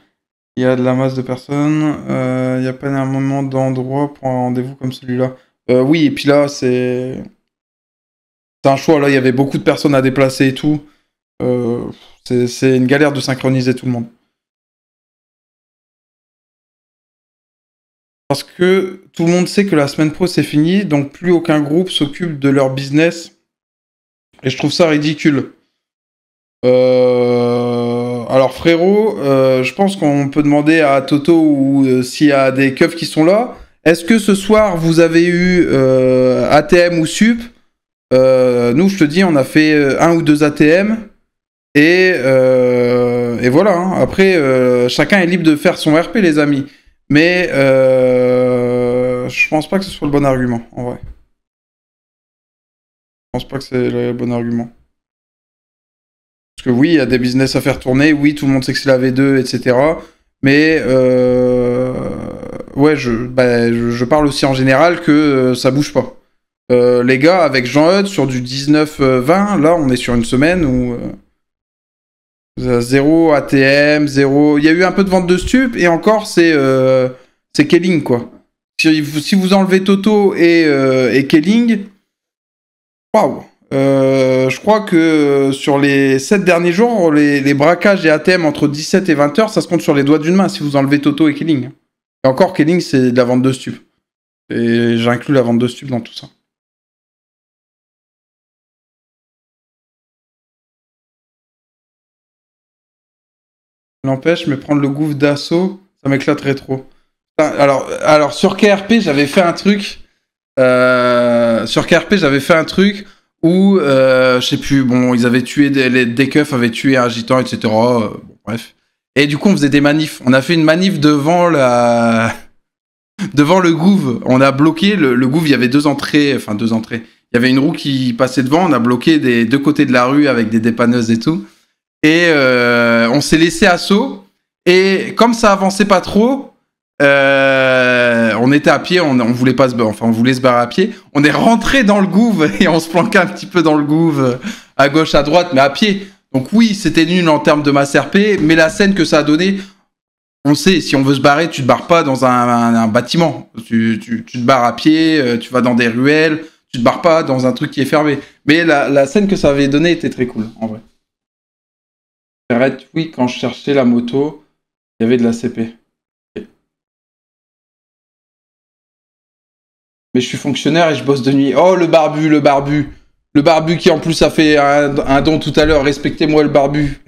il y a de la masse de personnes, il n'y a pas énormément d'endroits pour un rendez-vous comme celui-là. Oui, et puis là, c'est un choix, là, il y avait beaucoup de personnes à déplacer et tout. C'est une galère de synchroniser tout le monde. Parce que tout le monde sait que la semaine pro, c'est fini, donc plus aucun groupe s'occupe de leur business. Et je trouve ça ridicule. Alors frérot, je pense qu'on peut demander à Toto ou s'il y a des keufs qui sont là. Est-ce que ce soir vous avez eu ATM ou sup? Nous, je te dis, on a fait 1 ou 2 ATM et voilà. Hein. Après, chacun est libre de faire son RP, les amis. Mais je pense pas que ce soit le bon argument, en vrai. Je pense pas que c'est le bon argument. Parce que oui, il y a des business à faire tourner, oui, tout le monde sait que c'est la V2, etc. Mais ouais, je parle aussi en général que ça bouge pas. Les gars, avec Jean-Eudes, sur du 19-20, là, on est sur une semaine où 0 ATM, 0... Il y a eu un peu de vente de stup, et encore, c'est Kelling, quoi. Si vous enlevez Toto et Kelling, waouh. Je crois que sur les 7 derniers jours, les braquages et ATM entre 17 et 20 heures, ça se compte sur les doigts d'une main si vous enlevez Toto et Kelling. Et encore, Kelling, c'est de la vente de stup. Et j'inclus la vente de stup dans tout ça. N'empêche, mais prendre le gouffre d'assaut, ça m'éclaterait trop. Alors sur KRP, j'avais fait un truc. Où, je sais plus, bon, ils avaient tué, des keufs avaient tué un gitan, etc. Bon, bref. Et du coup, on faisait des manifs. On a fait une manif devant devant le gouv. On a bloqué le gouv, il y avait 2 entrées. Enfin, 2 entrées. Il y avait une roue qui passait devant, on a bloqué des 2 côtés de la rue avec des dépanneuses et tout. Et on s'est laissé assaut. Et comme ça avançait pas trop, on était à pied, on voulait pas on voulait se barrer à pied. On est rentré dans le gouv et on se planquait un petit peu dans le gouv, à gauche, à droite, mais à pied. Donc oui, c'était nul en termes de masse RP, mais la scène que ça a donné, on sait, si on veut se barrer, tu te barres pas dans un bâtiment. Tu te barres à pied, tu vas dans des ruelles, tu te barres pas dans un truc qui est fermé. Mais la scène que ça avait donné était très cool, en vrai. Arrête, oui, quand je cherchais la moto, il y avait de la CP. Mais je suis fonctionnaire et je bosse de nuit. Oh, le barbu. Le barbu qui en plus a fait un don tout à l'heure. Respectez-moi le barbu.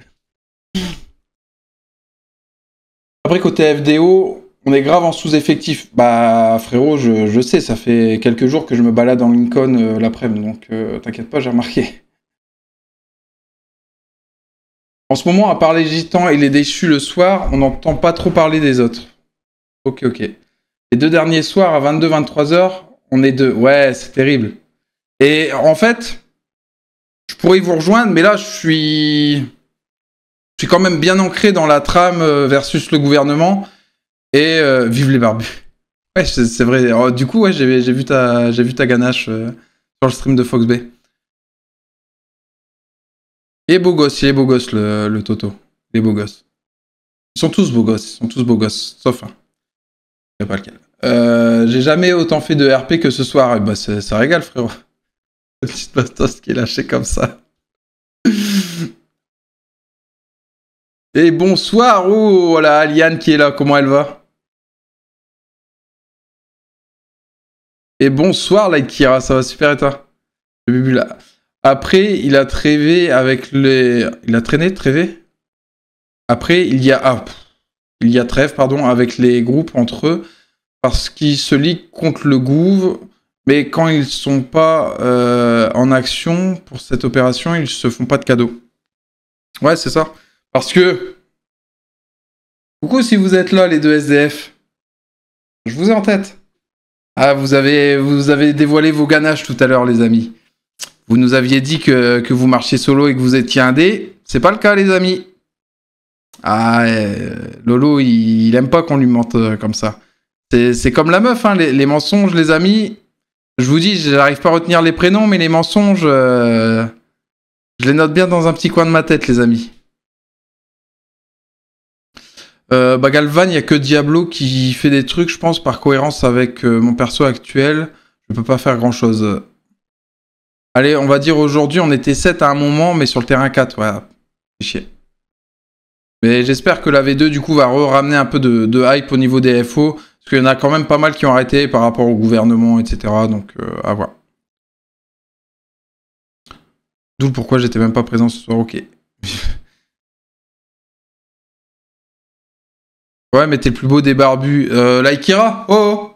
Après, côté FDO, on est grave en sous-effectif. Bah, frérot, je sais, ça fait quelques jours que je me balade en Lincoln l'après-midi. Donc, t'inquiète pas, j'ai remarqué. En ce moment, à part les gitans et les déchus le soir, on n'entend pas trop parler des autres. Ok. Les 2 derniers soirs à 22-23h, on est 2. Ouais, c'est terrible. Et en fait, je pourrais vous rejoindre, mais là, je suis quand même bien ancré dans la trame versus le gouvernement. Et vive les barbus. Ouais, c'est vrai. Alors, du coup, ouais, j'ai vu ta ganache sur le stream de Foxbay. Il est beau gosse, le Toto. Il est beau gosse. Ils sont tous beaux gosses, sauf un. Je sais pas lequel. J'ai jamais autant fait de RP que ce soir. Et bah, ça régale, frérot. La petite bastos qui est lâchée comme ça. Et bonsoir, oh, voilà, Aliane qui est là, comment elle va? Et bonsoir, Laikira, ça va super et toi? J'ai vu là. Après, il a trévé avec les... Il a trévé? Après, il y a trêve, pardon, avec les groupes entre eux, parce qu'ils se liguent contre le gouv, mais quand ils sont pas en action pour cette opération, ils se font pas de cadeaux. Ouais, c'est ça. Parce que... Coucou si vous êtes là, les 2 SDF. Je vous ai en tête. Ah, vous avez dévoilé vos ganaches tout à l'heure, les amis. Vous nous aviez dit que vous marchiez solo et que vous étiez indé. C'est pas le cas, les amis. Ah, Lolo, il aime pas qu'on lui mente comme ça. C'est comme la meuf, hein, les mensonges, les amis. Je vous dis, j'arrive pas à retenir les prénoms, mais les mensonges, je les note bien dans un petit coin de ma tête, les amis. Bah Galvan, il y a que Diablo qui fait des trucs, je pense, par cohérence avec mon perso actuel. Je peux pas faire grand chose. Allez, on va dire aujourd'hui, on était 7 à un moment, mais sur le terrain 4, ouais. C'est chier. Mais j'espère que la V2, du coup, va ramener un peu de hype au niveau des FO. Parce qu'il y en a quand même pas mal qui ont arrêté par rapport au gouvernement, etc. Donc, à voir. D'où pourquoi j'étais même pas présent ce soir, ok. Ouais, mais t'es le plus beau des barbus. Laikira? Oh!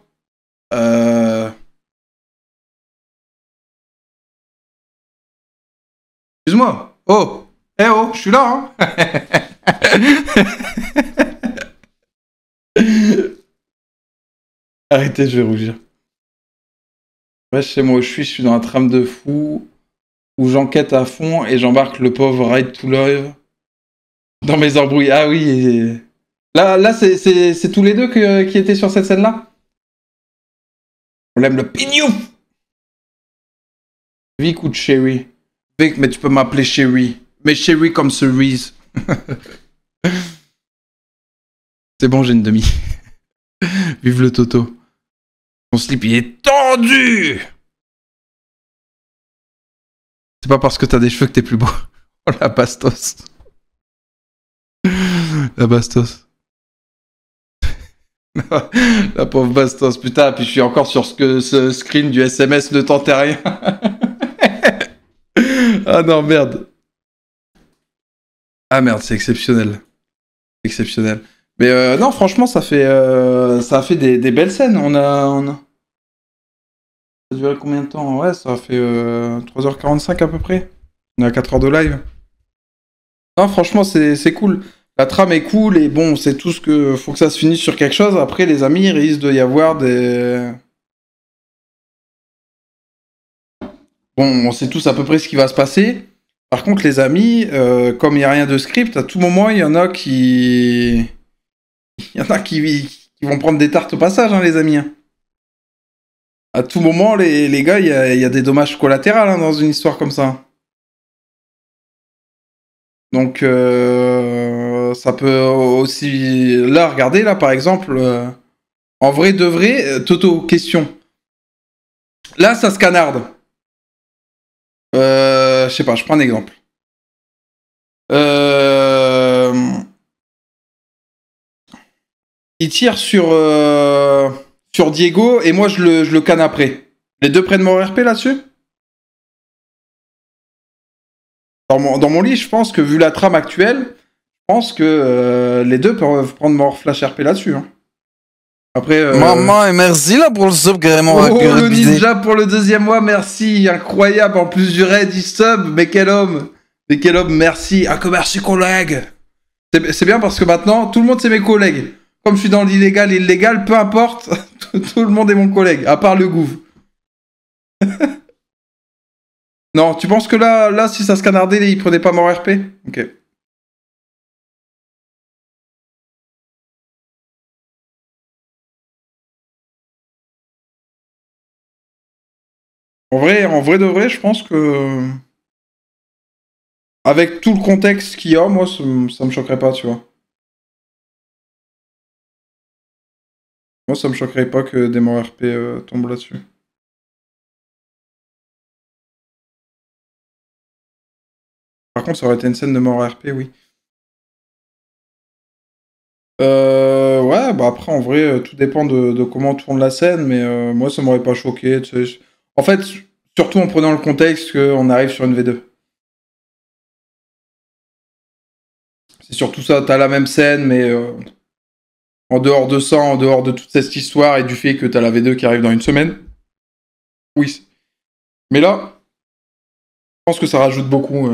Excuse-moi. Oh! Eh oh, je suis là, hein! Arrêtez, je vais rougir. Ouais, chez moi où je suis dans un trame de fou où j'enquête à fond et j'embarque le pauvre Ride to Live dans mes embrouilles. Ah oui, et... Là c'est tous les deux qui étaient sur cette scène-là? On l'aime le pignouf! Vic ou Cherry? Vic, mais tu peux m'appeler Cherry. Mais Cherry comme cerise. C'est bon, j'ai une demi. Vive le Toto. Ton slip, il est tendu! C'est pas parce que t'as des cheveux que t'es plus beau. Oh, la bastos. La bastos. La pauvre bastos. Putain, puis je suis encore sur ce screen du SMS, ne tentez rien. Ah non, merde. Ah merde, c'est exceptionnel. Exceptionnel. Mais non, franchement, ça a fait des belles scènes. On a... Ça a duré combien de temps? Ouais, ça a fait 3h45 à peu près. On est à 4 heures de live. Non, franchement, c'est cool. La trame est cool et bon, c'est tout ce que... Faut que ça se finisse sur quelque chose. Après, les amis, il risque de y avoir des... Bon, on sait tous à peu près ce qui va se passer. Par contre, les amis, comme il n'y a rien de script, à tout moment, il y en a qui... Il y en a qui vont prendre des tartes au passage, hein, les amis. À tout moment, les gars, il y a des dommages collatéraux hein, dans une histoire comme ça. Donc, ça peut aussi... Là, regardez, là, par exemple, en vrai de vrai, Toto, question. Là, ça se canarde. Je sais pas, je prends un exemple. Il tire sur Diego et moi je le canne après. Les deux prennent mon RP là-dessus? Dans mon lit, je pense que vu la trame actuelle, je pense que les deux peuvent prendre mon flash RP là-dessus. Hein. Après, Maman, et merci là pour le sub carrément. Oh, le ninja pour le 2e mois, merci, incroyable. En plus du raid, il sub, mais quel homme. Et quel homme, merci. Ah, que merci, collègue. C'est bien parce que maintenant, tout le monde, c'est mes collègues. Comme je suis dans l'illégal et l'illégal, peu importe, tout le monde est mon collègue, à part le gouv. Non, tu penses que là, si ça se canardait, il prenait pas mort RP? Ok. En vrai de vrai, je pense que... Avec tout le contexte qu'il y a, moi, ça me choquerait pas, tu vois. Moi, ça me choquerait pas que des morts RP tombent là-dessus. Par contre, ça aurait été une scène de mort RP, oui. Ouais, bah après, en vrai, tout dépend de comment tourne la scène, mais moi, ça m'aurait pas choqué, tu sais. En fait, surtout en prenant le contexte qu'on arrive sur une V2. C'est surtout ça, t'as la même scène, mais en dehors de ça, en dehors de toute cette histoire et du fait que t'as la V2 qui arrive dans une semaine. Oui. Mais là, je pense que ça rajoute beaucoup.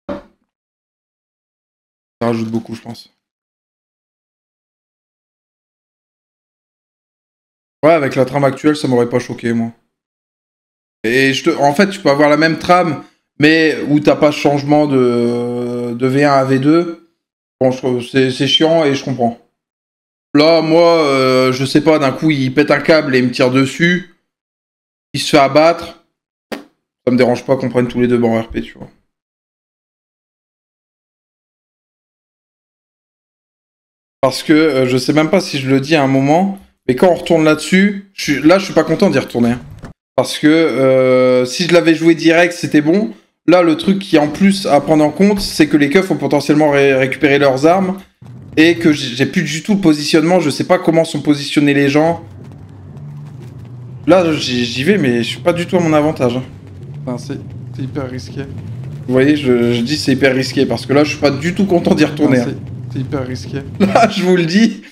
Ça rajoute beaucoup, je pense. Ouais, avec la trame actuelle, ça m'aurait pas choqué, moi. Et en fait, tu peux avoir la même trame, mais où t'as pas de changement de V1 à V2. Bon, c'est chiant et je comprends. Là, moi, je sais pas, d'un coup, il pète un câble et il me tire dessus. Il se fait abattre. Ça me dérange pas qu'on prenne tous les deux morts RP, tu vois. Parce que je sais même pas si je le dis à un moment, mais quand on retourne là-dessus, là, je suis pas content d'y retourner. Hein. Parce que si je l'avais joué direct, c'était bon. Là, le truc qui est en plus à prendre en compte, c'est que les keufs ont potentiellement récupéré leurs armes et que j'ai plus du tout le positionnement. Je sais pas comment sont positionnés les gens. Là, j'y vais, mais je suis pas du tout à mon avantage. Hein. Enfin, c'est hyper risqué. Vous voyez, je dis c'est hyper risqué parce que là, je suis pas du tout content d'y retourner. Enfin, c'est hyper risqué. Là, je vous le dis.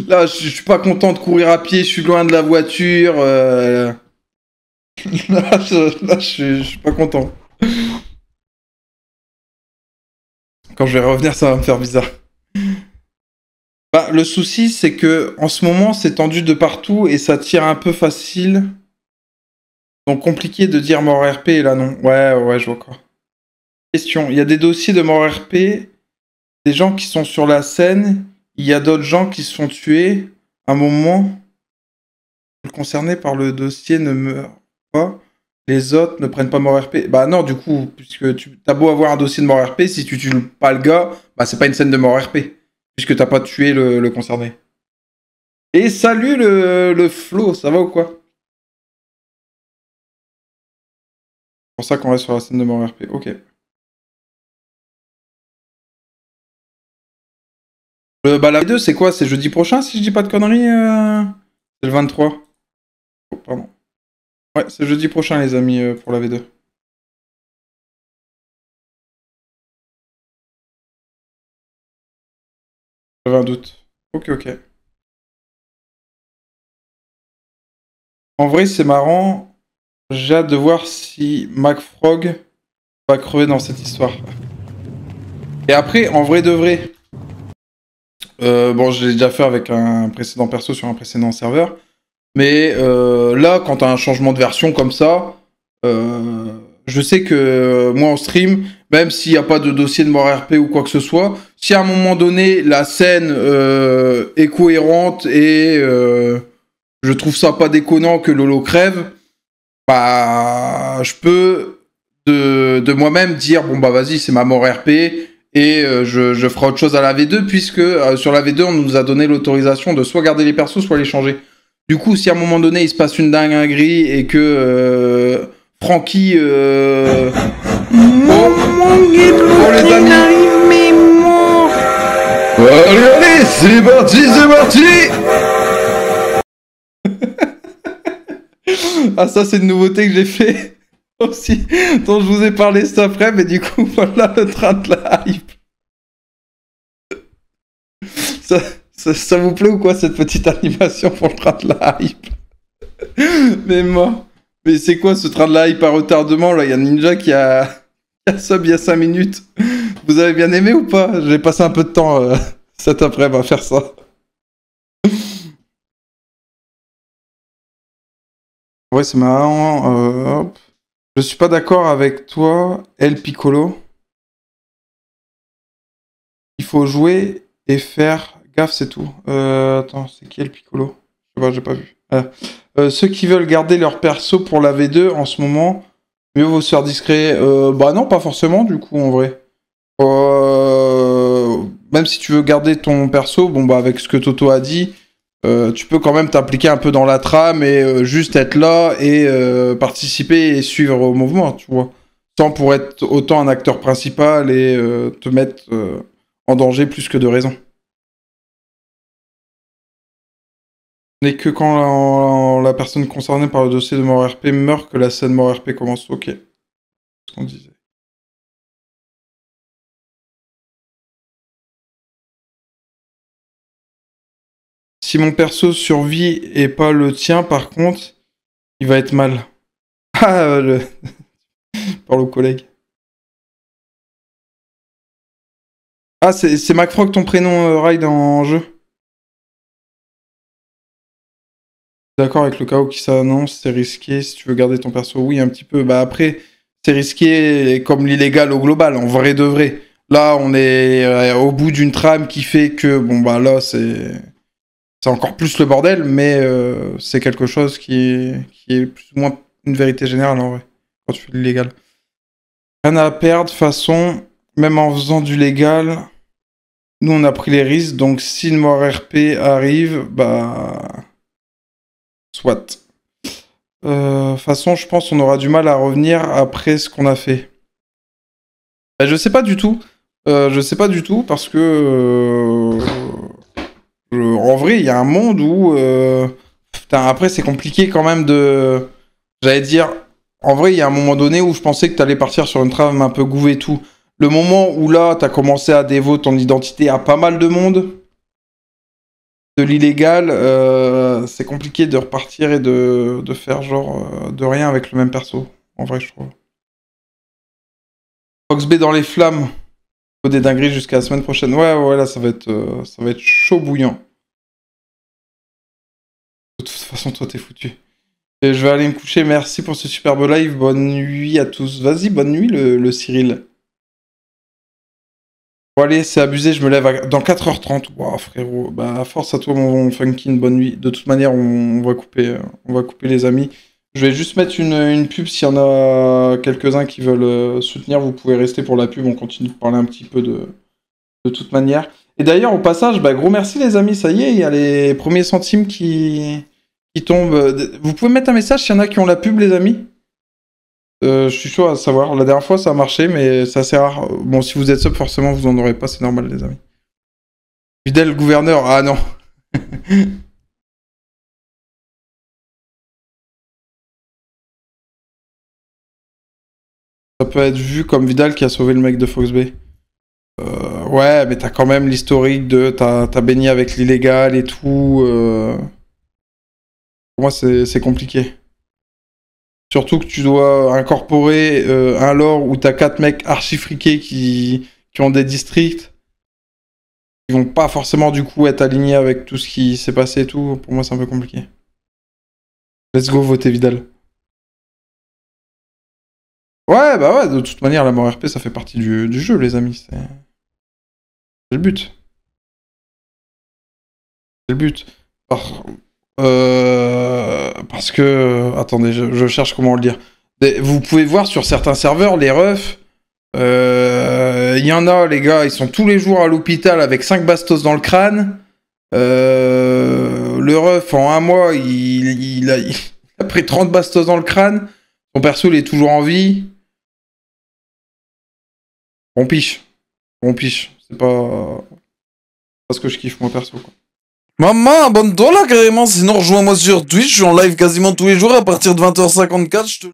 Là, je suis pas content de courir à pied. Je suis loin de la voiture. Là, je suis pas content. Quand je vais revenir, ça va me faire bizarre. Bah, le souci, c'est que en ce moment, c'est tendu de partout et ça tire un peu facile. Donc compliqué de dire mort RP et là non. Ouais, je vois quoi. Question, il y a des dossiers de mort RP, des gens qui sont sur la scène, il y a d'autres gens qui se sont tués. À un moment, le concerné par le dossier ne meurt pas. Les autres ne prennent pas mort RP. Bah non, du coup, puisque t'as beau avoir un dossier de mort RP, si tu tues pas le gars, bah c'est pas une scène de mort RP. Puisque t'as pas tué le concerné. Et salut le Flo, ça va ou quoi? C'est pour ça qu'on reste sur la scène de mort RP, ok. Bah la V2 c'est quoi? C'est jeudi prochain si je dis pas de conneries C'est le 23. Oh, pardon. Ouais, c'est jeudi prochain les amis pour la V2. J'avais un doute. Ok. En vrai c'est marrant. J'ai hâte de voir si MacFrog va crever dans cette histoire. Et après, en vrai de vrai, bon, je l'ai déjà fait avec un précédent perso sur un précédent serveur, mais là, quand t'as un changement de version comme ça, je sais que moi en stream, même s'il n'y a pas de dossier de mort RP ou quoi que ce soit, si à un moment donné la scène est cohérente et je trouve ça pas déconnant que Lolo crève, bah je peux de moi-même dire bon bah vas-y c'est ma mort RP et je ferai autre chose à la V2 puisque sur la V2 on nous a donné l'autorisation de soit garder les persos soit les changer. Du coup si à un moment donné il se passe une dinguerie et que Francky oh les amis allez c'est parti ah ça c'est une nouveauté que j'ai fait aussi, dont je vous ai parlé cet après, mais du coup voilà le train de la hype. Ça vous plaît ou quoi cette petite animation pour le train de la hype? Mais Mais c'est quoi ce train de la hype à retardement là? Il y a Ninja qui a sub il y a 5 minutes. Vous avez bien aimé ou pas? J'ai passé un peu de temps cet après-midi à faire ça. Ouais, c'est marrant. Hop. Je suis pas d'accord avec toi, El Piccolo. Il faut jouer et faire gaffe, c'est tout. Attends, c'est qui El Piccolo? Je sais pas, j'ai pas vu. Ceux qui veulent garder leur perso pour la V2 en ce moment, mieux vaut se faire discret. Bah non, pas forcément du coup en vrai. Même si tu veux garder ton perso, bon bah avec ce que Toto a dit, tu peux quand même t'impliquer un peu dans la trame et juste être là et participer et suivre au mouvement, tu vois. Sans pour être autant un acteur principal et te mettre en danger plus que de raison. Ce n'est que quand la personne concernée par le dossier de mort RP meurt que la scène mort RP commence. Ok. C'est ce qu'on disait. Si mon perso survit et pas le tien, par contre, il va être mal. Ah, parle aux collègues. Ah, c'est MacFrog ton prénom, Ride, en jeu? D'accord avec le chaos qui s'annonce, c'est risqué. Si tu veux garder ton perso, oui, un petit peu. Bah après, c'est risqué comme l'illégal au global, en vrai de vrai. Là, on est au bout d'une trame qui fait que, bon bah là, c'est encore plus le bordel, mais c'est quelque chose qui est plus ou moins une vérité générale en vrai, quand tu fais de l'illégal. Rien à perdre, de toute façon, même en faisant du légal, nous on a pris les risques, donc si une mort RP arrive, bah... Soit. De toute façon, je pense qu'on aura du mal à revenir après ce qu'on a fait. Bah, je sais pas du tout. Je sais pas du tout, parce que... en vrai, il y a un monde où... Putain, après, c'est compliqué quand même de... J'allais dire... En vrai, il y a un moment donné où je pensais que t'allais partir sur une trame un peu gouve et tout. Le moment où là, t'as commencé à dévoter ton identité à pas mal de monde... de l'illégal, c'est compliqué de repartir et de faire genre de rien avec le même perso. En vrai, je trouve. Foxb dans les flammes. Faut des dingueries jusqu'à la semaine prochaine. Ouais, là, ça va être chaud bouillant. De toute façon, toi, t'es foutu. Et je vais aller me coucher. Merci pour ce superbe live. Bonne nuit à tous. Vas-y, bonne nuit, le Cyril. Bon allez, c'est abusé, je me lève dans 4h30. Waouh frérot, bah force à toi mon Funkin, bonne nuit. De toute manière, on va couper les amis. Je vais juste mettre une pub s'il y en a quelques-uns qui veulent soutenir. Vous pouvez rester pour la pub, on continue de parler un petit peu de toute manière. Et d'ailleurs, au passage, bah gros merci les amis, ça y est, il y a les premiers centimes qui tombent. Vous pouvez mettre un message s'il y en a qui ont la pub les amis. Je suis chaud à savoir. La dernière fois, ça a marché, mais c'est assez rare. Bon, si vous êtes sub, forcément, vous en aurez pas. C'est normal, les amis. Fidèle gouverneur. Ah non. Ça peut être vu comme Vidal qui a sauvé le mec de Foxb. Ouais, mais t'as quand même l'historique de... T'as baigné avec l'illégal et tout. Pour moi, c'est compliqué. Surtout que tu dois incorporer un lore où t'as 4 mecs archi friqués qui ont des districts. Ils vont pas forcément du coup être alignés avec tout ce qui s'est passé et tout. Pour moi, c'est un peu compliqué. Let's go voter Vidal. Ouais, bah ouais, de toute manière, la mort RP, ça fait partie du jeu, les amis. C'est le but. C'est le but. Parce que... Attendez, je cherche comment le dire. Vous pouvez voir sur certains serveurs, les refs, il y en a, les gars, ils sont tous les jours à l'hôpital avec 5 bastos dans le crâne. Le ref, en un mois, il a pris 30 bastos dans le crâne. Son perso, il est toujours en vie. Bon piche. C'est pas ce que je kiffe, moi, perso, quoi. Maman, abonne-toi là carrément, sinon rejoins-moi sur Twitch, je suis en live quasiment tous les jours à partir de 20h54,